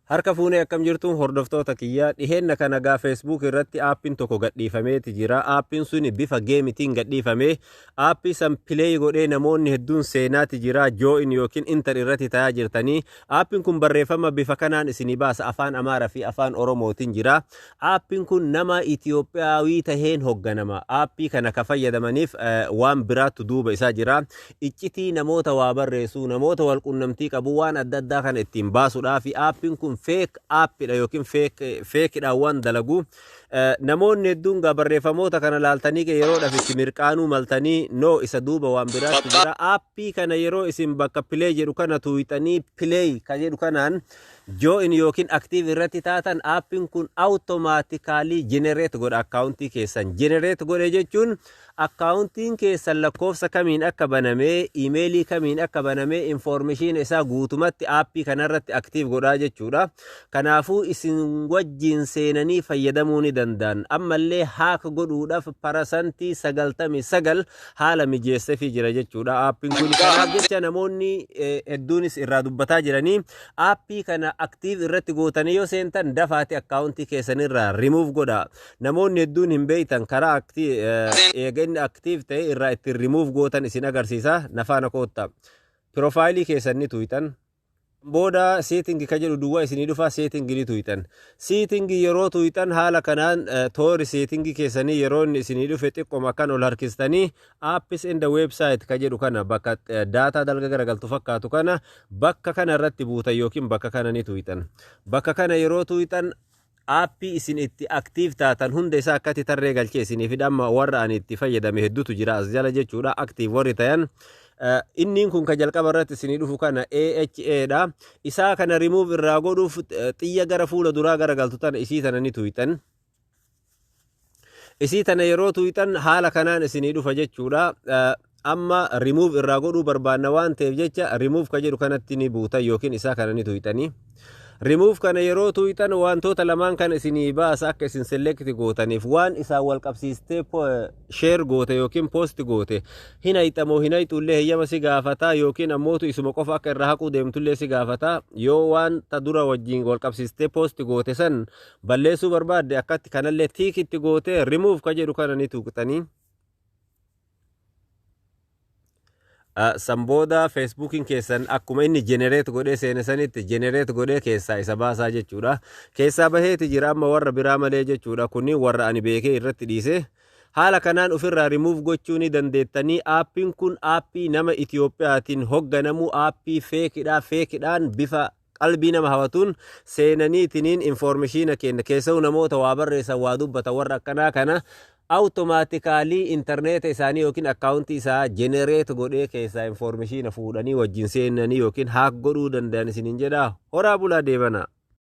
Harka fuunee akkam jirtuun hordoftoota kiyyaa dhiheenna kana gaa Facebook irratti aappiin tokko gadhiifameeti jira. Aappiin sun bifa geemitiin gadhiifame. Aappii san pileey godhee namoonni hedduun seenaati jira. Join yookiin inter irratti taa'aa jirtanii. Aappiin kun barreeffama bifa kanaan isinii baasa afaan Amaaraa fi afaan Oromootiin jira. Aappiin kun nama Itiyoophiyaawii taheen hoogganama. Aappii kana ka fayyadamaniif waan biraattu duuba isaa jira. Iccitii namoota waa barreessuu, namoota wal qunnamtii qabu waan adda addaa kana ittiin baasuudhaa fi aappiin kun fake appidha yookiin fakeidha waan dalagu. Namoonni hedduun barreeffamoota kana laaltanii yeroodhaaf itti mirqaanuu maltanii no isa duuba waan biraatti jira. Aappii kana yeroo isin bakka play jedhu kana tuuyxanii play ka jedhu kanaan join yookiin active irratti taatan aappiin kun automatically generate godha akkaawuntii keessan. Generate godhe jechuun akkaawuntiin keessan lakkoofsa kamiin akka banamee imeelii kamiin akka banamee information isaa guutumatti aappii kanarratti active godhaa jechuudha. Kanaafuu isin wajjiin seenanii fayyadamuu ni danda'an. Ammallee haaka godhuudhaaf parasantii 99 haala mijeesseefii jira jechuudha. Aappiin kun kanaaf jecha namoonni hedduunis irraa dubbataa jiranii aappii kana active irratti gootanii yoo seentan dafaati akkaawuntii keessanirraa remove godha. Namoonni hedduun hin beektan karaa eeganni active ta'e irraa itti remove gootan isin agarsiisa. Nafaana kootta profaayilii keessan ni tuuytan. Booda setting ka jedhu duwwaa isinii dhufa setting ni tuuytan. Setting yeroo tuuytan haala kanaan toori setting keessanii yeroo isinii dhufe xiqqoma kan ol harkistanii apps in the website ka jedhu kana bakka data dalga garagaltu fakkaatu kana bakka kana irratti buutan yookiin bakka kana ni tuuytan. Bakka kana yeroo tuuytan aappii isin itti active taatan hunda isaa akkati tarree galchee isiniif dhamma warra ani itti fayyadame hedduutu jira as jala jechuudha. Active warri tayan inniin kun ka jalqaba irratti isinii dhufu kana AHA dha. Isaa kana remove irraa godhuuf xiyya gara fuula duraa garagaltu tana isii tana ni tuuytan. Isii tana yeroo tuuytan haala kanaan isinii dhufa jechuudha. Amma remove irraa godhuu barbaanna waan ta'eef jecha remove ka jedhu kanatti ni buutan yookiin isaa kana ni tuuytanii. Remove kana yeroo tuuytan wantoota lamaan kan isinii baasa akka isin select gootaniif waan isaa wal qabsiistee share goote yookiin post goote hinayxamoo hinayxullee heyyama si gaafataa yookiin ammootu isuma qofa akka irraa haquu deemtullee si gaafataa. Yoo waan ta dura wajjiin wal qabsiistee post goote san balleessuu barbaadde akkatti kanallee tiikitti goote remove ka jedhu kana ni tuuqxanii. Sambooda Facebookin keessan akkuma inni generate godhee seenesanitti generate godhee keessaa isa baasaa jechuudha. Keessaa baheeti jira amma warra biraa malee jechuudha. Kunni warra ani beekee irratti dhiise. Haala kanaan ofirraa remove gochuu ni dandeettanii. Aappiin kun aappii nama Itiyoophiyaatiin hoogganamu aappii feekidha. Feekidhaan bifa qalbii nama hawatuun seenaniitiniin information kenna keessaa namoota waa barreessan waa dubbata warra akkanaa kana automatically internet isaanii yookiin akkaawuntii isaa generate godhee keessaa information fuudhanii wajjin seenanii yookiin haak godhuu danda'an isiniin jedha. Horaa bulaa deebana.